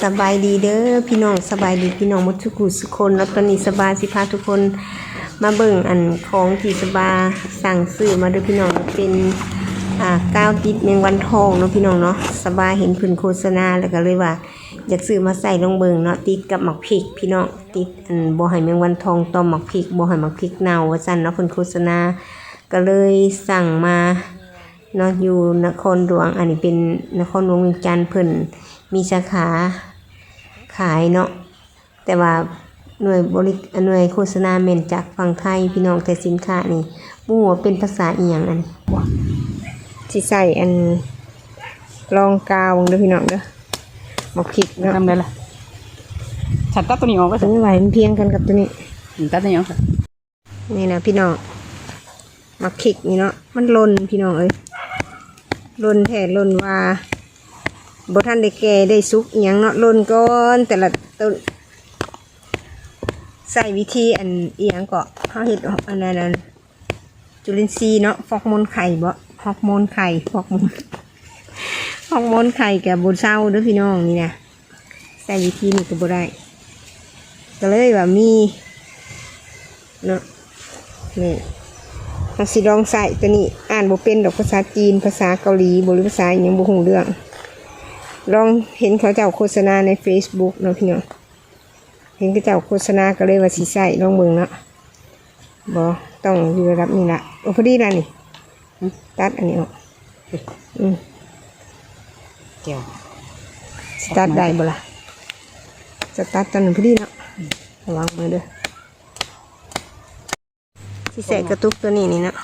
สบายดีเด้อพี่น้องสบายดีพี่น้องหมดทุกคนแล้วตอนนี้สบายสิพาทุกคนมาเบิ่งอันของที่สบายสั่งซื้อมาเด้อพี่น้องเป็นก้าวติดแมงวันทองเนาะพี่น้องเนาะสบายเห็นพื้นโฆษณาแล้วก็เลยว่าอยากซื้อมาใส่ลงเบิ่งเนาะติดกับหมักพริกพี่น้องติดอันบ่ให้แมงวันทองต่อหมักพริกบ่ให้หมักพริกเน่าว่าซั่นเนาะเพิ่นโฆษณาก็เลยสั่งมาเนาะอยู่นครหลวงอันนี้เป็นนครหลวงเวียงจันทน์เพิ่นมีสาขาขายเนาะแต่ว่าหน่วยโฆษณาแม่นจากฝั่งไทยพี่น้องแต่สินค้านี่บ่ฮู้ว่าเป็นภาษาอีหยังอันสิใส่อันรองกาวเด้อพี่น้องเด้อหมกพริกเนาะทำได้ล่ะฉันตัดตัวนี้ออกก็ไม่ไหวมันเพียงกันกับตัวนี้ตัดตัวนี้ออกนี่นะพี่น้องหมกพริกนี่เนาะมันหล่นพี่น้องเอ้ยหล่นแท้หล่นว่าบ่ทันได้แก่ได้สุกอีหยังเนาะหล่นก่อนแต่ละต้นใส่วิธีอันอีหยังก็เฮาเฮ็ดอันนั้นจุลินทรีย์เนาะฟอกโมนไข่บ่ฮอร์โมนไข่ฟอกโมนฮอร์โมนไข่กับบ่เศร้าเด้อพี่น้องนี่นะใส่วิธีนี้ก็บ่ได้ก็เลยว่ามีเนาะนี่เราสิลองใส่ตัวนี้อ่านบ่เป็นดอกภาษาจีนภาษาเกาหลีบ่หรือภาษาอีหยังบ่ฮู้เรื่องลองเห็นเขาเจ้าโฆษณาใน Facebook เนาะพี่น้องเห็นเขาเจ้าโฆษณาก็เลยว่าสิใส่ลองเบิ่งเนาะบ่ต้องอยู่ระดับนี้ล่ะโอ้พอดีแล้วนี่ตัดอันนี้ออกเกี่ยวตัดได้บ่ล่ะจะตัดตอนนั้นพอดีเนาะระวังมือเด้อสิใส่กระตุกตัวนี้นี่เนาะ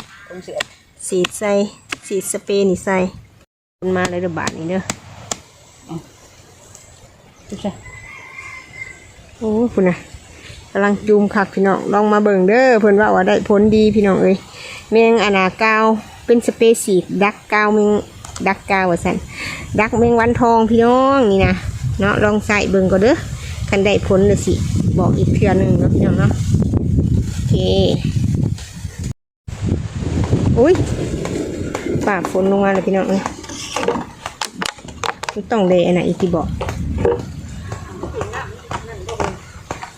สีดใส่สีดสเปรย์นี่ใส่มันมาเลยเด้อบาทนี่เด้อโอ้คุณน่ะกำลังจูมคักพี่น้องลองมาเบิ่งเด้อเพิ่นว่าได้ผลดีพี่น้องเอ้ยแมงอนาคาวเป็นสเปรย์สีดดักกาวแมงดักกาวว่าซั่นดักแมงวันทองพี่น้องนี่นะเนาะลองใส่เบิ่งก็เด้อคันได้ผลเลยสิบอกอีกเทื่อนึงเนาะพี่น้องเนาะโอเคอุ้ยป่าฝนลงมาเลยพี่น้องเอ้ยต้องเลยอันไหนอีกที่บอก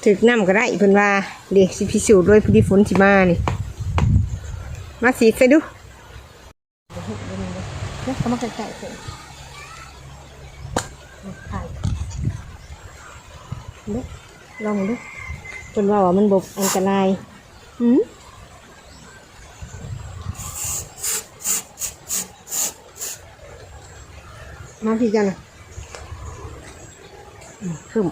ถึกน้ำก็ได้เพิ่นว่าเด็กสิพิสูจน์ด้วยพอดีฝนสิมานี่มาสีใส่ดูเนี่ยเขามาใกล้ๆใส่ดูลองดูเพิ่นว่ามันบกอันตรายมาพี่จันนะขึ้น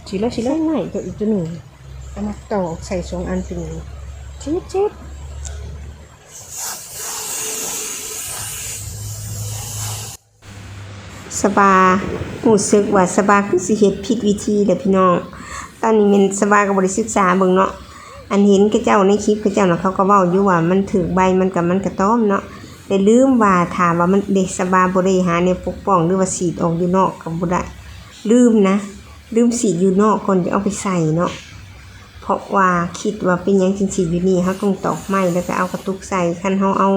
ฉีดแล้วง่ายตัวอีกตัวหนึ่งเอามาต่อใส่2 อันเป็นชิดสบาหูซึกว่าสบาคือสิเฮ็ดผิดวิธีเด้อพี่น้องตอนนี้มันสบาก็บ่ได้ศึกษาเบิ่งเนาะอันเห็นกระเจ้าในคลิปกระเจ้าน่ะเขาก็เว้าอยู่ว่ามันถือใบมันกระต้อมเนาะแต่ลืมว่าถามว่ามันเด็กสบาบ่ได้หาเนี่ยปกป้องหรือว่าฉีดออกอยู่นอกก็บ่ได้ลืมฉีดอยู่นอกก่อนจะเอาไปใส่เนาะเพราะว่าคิดว่าเป็นหยังจริงฉีดอยู่นี่เฮาต้องตอกไม้แล้วก็เอากระตุกใส่คันเฮาเอา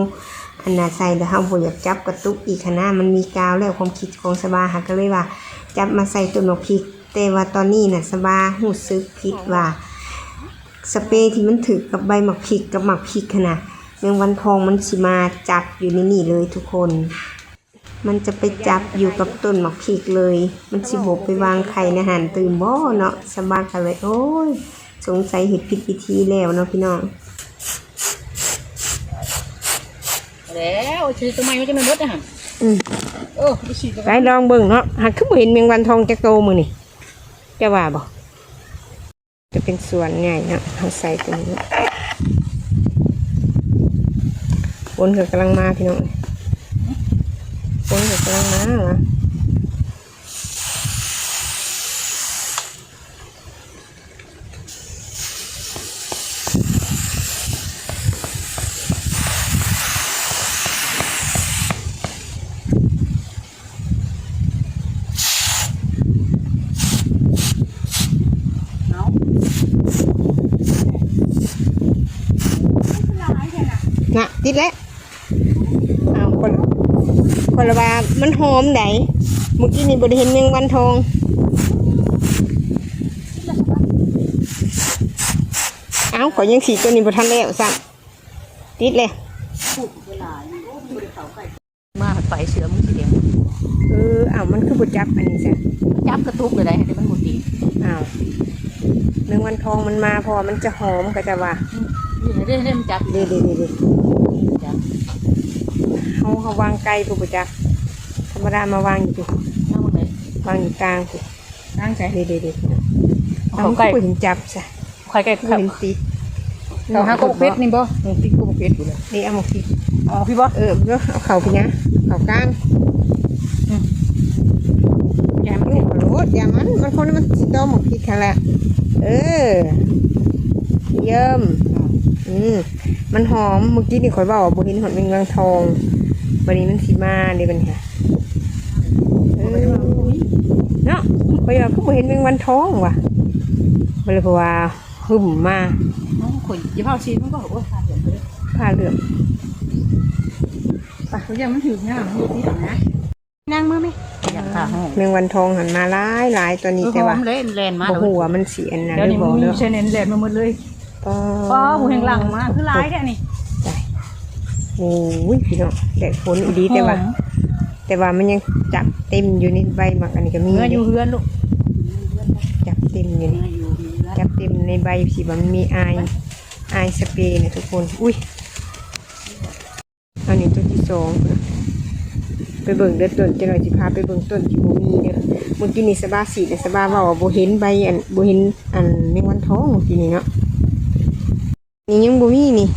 อันน่ะใส่แล้วเฮาบ่อยากจับกระตุกอีกขนาดมันมีกาวแล้วความคิดของสบาหาก็เลยว่าจับมาใส่ต้นหมกพริกแต่ว่าตอนนี้น่ะสบารู้สึกผิดว่าสเปรย์ที่มันถึกกับใบหมักพริกกับหมักพริกขนาดแมงวันทองมันสิมาจับอยู่ในนี่เลยทุกคนมันจะไปจับอยู่กับต้นหมักพริกเลยมันสิบไปวางไข่ในอาหารตื่นบ่เนาะสบายกันเลยโอ้ยสงสัยเห็ดผิดวิธีแล้วเนาะพี่น้องแล้วฉีดทำไมไม่จะไม่ลดนะฮะไปลองเบิ่งเนาะหากคือบ่เห็นแมงวันทองจักโตมื้อนี่จะว่าบ่จะเป็นส่วนใหญ่เนาะเฮาใส่ตรงนี้ฝนกำลังมาพี่น้องฝนกำลังมาน่ะติดแล้วเอาคนละว่ามันหอมไหน เมื่อกี้นี่บริเห็นแมงวันทองเอ้าขอยังสีตัวนี้บทันแล้วสั่งติดเลย มาไปเสือมึงสิเดียว อ้าวมันคือบดจับอันนี้จ้ะ จับกระตุกเลยได้แต่มันหมดดี อ้าวแมงวันทองมันมาพอมันจะหอมก็จะว่า เรื่องมันจับ เด็ด จับ เขาวางไกลกูบดจับธรรมดามาวางอยู่ดิ นั่งเลย วางอยู่กลางดิ นั่งใส่ เด็ด เขา เขา ใกล้ ก็เห็นจับจ้ะ ใครใกล้ เขาเห็นติด เขาหากบเพชรนี่บ่ติ๊กกบเพชรอยู่เลย นี่เอามาคิด อ๋อพี่บ่ เอาเข่าไปนะเข่ากลางอย่ามันโลดอย่ามันคนมันสิโตหมกผิดกันแหละเยิ่มมันหอมเมื่อกี้นี่ข่อยบอกว่าบุหินหอมเป็นเมืองทองวันนี้มันสีมาเดี๋ยวมันค่ะเนาะข่อยว่าก็บุหินเป็นวันทองว่ะมันเลยเพราะว่าหึ่มมา น้องข่อยยี่ห้อชีมันก็โอ้ยขาดเหลืองเลย ผ้าเหลือง ปะเขายังมันถึงเนี่ยมันอยู่ที่ไหนนะนั่งมือไหมอยากขาห้อง แมงวันทองหันมาหลายตัวนี้แต่ว่า เล่นแลนมา บ่หัวมันเสียนนะ เดี๋ยวนี้ บอก มี เด้อ เชนเนนแลนมาหมดเลยป้าหูแห่งหลังมาคือร้ายแค่นี้ โอ้ยพี่น้องแดดฝนอีดีแต่ว่ามันยังจับเต็มอยู่ในใบหมักอันนี้ก็มี เนื้ออยู่เฮือนลูก จับเต็มอยู่นี่จับเต็มในใบสีมันมีอายสเปรย์นะทุกคนอุ้ยอันนี้ตัวที่สองไปเบิ่งเด้อต้นจะหน่อยสิพาไปเบิ่งต้นที่บ่มีเด้อเมื่อกี้นี่สบาสีแต่สบาว่าบ่เห็นใบบ่เห็นอันแมงวันทองเมื่อกี้นี่เนาะนี่ยังบ่มีนี่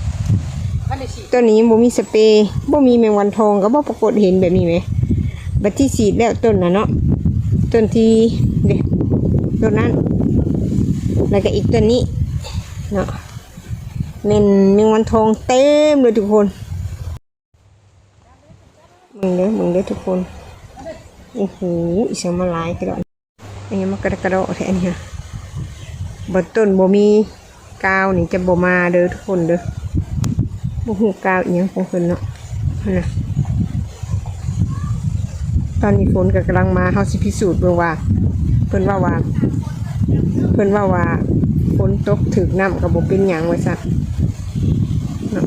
ต้นนี้ยังบ่มีสเปรย์บ่มีแมงวันทองก็บ่ปรากฏเห็นแบบนี้ไหมบัดที่สีดแล้วต้นน่ะเนาะต้นที่เด้ต้นนั้นแล้วก็อีกต้นนี้เนาะแมงวันทองเต็มเลยทุกคนมึงเด้อทุกคนโอ้โหอีสมาหลายกระโดดอันนี้มันกระโดดแทนเนี่ยบนต้นบ่มีกาวนี่จะบ่มาเด้อทุกคนเด้อบ่หูกาวอีหยังของเพิ่นเนาะนะตอนนี้ฝนก็กำลังมาเฮาสิพิสูจน์เบิ่งว่าเพิ่นว่าฝนตกถึกน้ำก็บ่เป็นหยังว่าซั่นเนาะ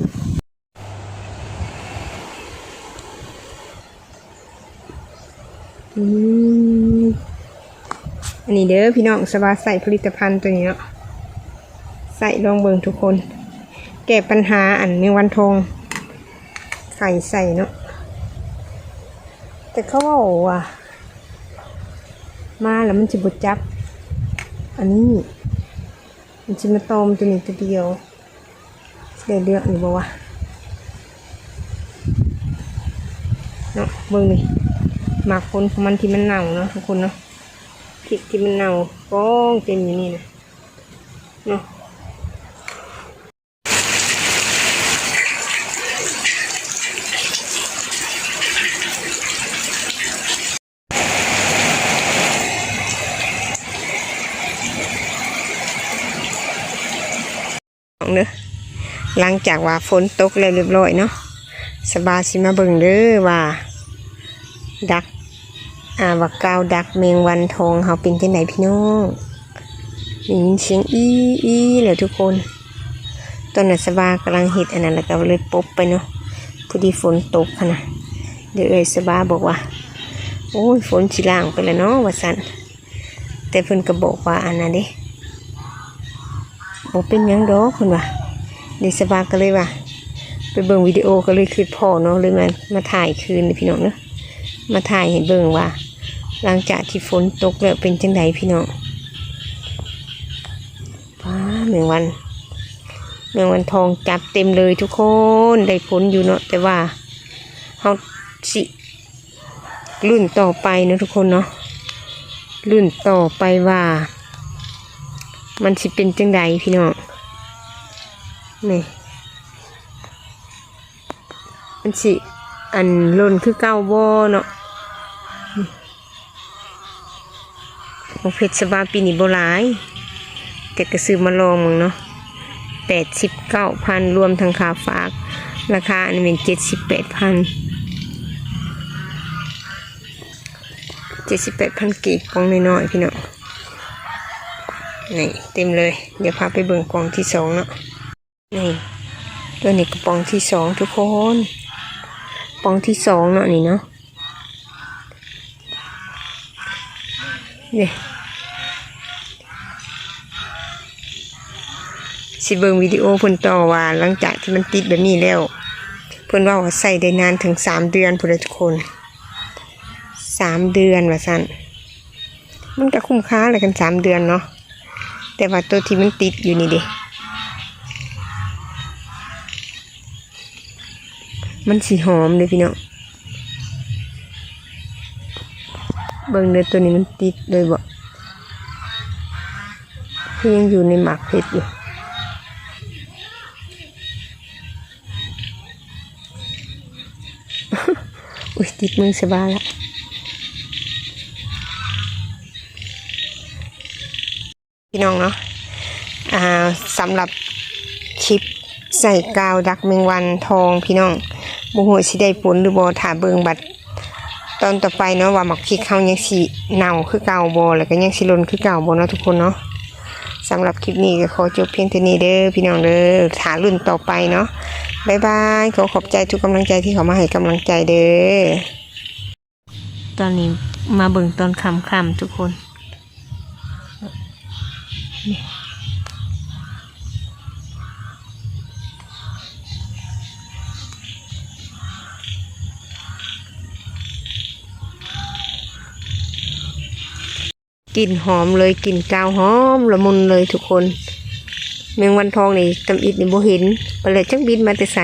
อันนี้เด้อพี่น้องสบายใส่ผลิตภัณฑ์ตัวนี้เนาะใส่ลองเบิ่งทุกคนแก้ปัญหาอันแมงวันทองไข่ใส่เนาะแต่เขาว่ามาแล้วมันจะบดจับอันนี้มันจะมาตอมตัวนี้ตัวเดียวเดือดอยู่บ่วะเนาะเบิ่งนี่หมากผลของมันที่มันเน่าเนาะทุกคนเนาะพริกที่มันเน่ากองเต็มอยู่นี่นะเนาะเด้อหลังจากว่าฝนตกแล้วเรียบร้อยเนาะสบายสิมาเบิ่งเด้อว่าดักว่ากาวดักแมงวันทองเขาเป็นจังไดพี่น้องได้ยินเสียงอีแล้วทุกคนตอนนั้นสบายกำลังเฮ็ดอันนั้นแล้วก็เลยปบไปเนาะพอดีฝนตกค่ะนะเดี๋ยวสบายบอกว่าโอ้ยฝนสิล้างไปแล้วเนาะว่าซั่นแต่เพิ่นก็บอกว่าอันนั้นเด้บ่เป็นหยังดอกเพิ่นว่าเดี๋ยวสบายก็เลยว่าไปเบิ่งวิดีโอก็เลยคือพ่อเนาะเลยมาถ่ายคืนนี่พี่น้องเนาะมาถ่ายให้เบิ่งว่าหลังจากที่ฝนตกแล้วเป็นจังไดพี่น้องว้าแมงวันทองจับเต็มเลยทุกคนได้ผลอยู่เนาะแต่ว่าเฮาสิรุ่นต่อไปเนาะทุกคนเนาะรุ่นต่อไปว่ามันสิเป็นจังไดพี่น้องนี่มันสิอันล้นคือเก้าบ่เนาะเพชรสบาปีนี้บ่หลายแต่ก็ซื้อมาลองมึงเนาะ89,000รวมทั้งค่าฝากราคาอันนี้เป็น78,000 78,000กีบกล่องน้อยๆพี่น้องนี่เต็มเลยเดี๋ยวพาไปเบิ่งกล่องที่2เนาะนี่ตัวนี้กระป๋องที่2ทุกคนกล่องที่2เนาะนี่เนาะนี่สิเบิ่งวิดีโอเพิ่นต่อว่าหลังจากที่มันติดแบบนี้แล้วเพิ่นว่าใส่ได้นานถึง3เดือนพุ่นเลยทุกคน3เดือนว่าซั่นมันก็คุ้มค่าเลยกัน3เดือนเนาะแต่ว่าตัวที่มันติดอยู่นี่เด้มันสีหอมเลยพี่น้องเบิ่งเด้อตัวนี้มันติดเลยบ่คือยังอยู่ในหมากเพชรอยู่อุ้ยติดมือสบายละพี่น้องเนาะสำหรับคลิปใส่กาวดักแมงวันทองพี่น้องบ่ฮู้สิได้ผลหรือบ่ถ้าเบิ่งบัดตอนต่อไปเนาะว่าหมักพริกเฮายังสิเน่าคือเก่าบ่แล้วก็ยังสิหล่นคือเก่าบ่เนาะทุกคนเนาะสำหรับคลิปนี้ก็ขอจบเพียงเท่านี้เด้อพี่น้องเด้อถ้ารุ่นต่อไปเนาะบ๊ายบายขอขอบใจทุกกำลังใจที่เขามาให้กำลังใจเด้อตอนนี้มาเบิ่งตอนค่ำๆทุกคนกลิ่นหอมเลยกลิ่นกาวหอมละมุนเลยทุกคนแมงวันทองนี่ตำอิดนี่บ่เห็นไปเลยจักบินมาแต่ไส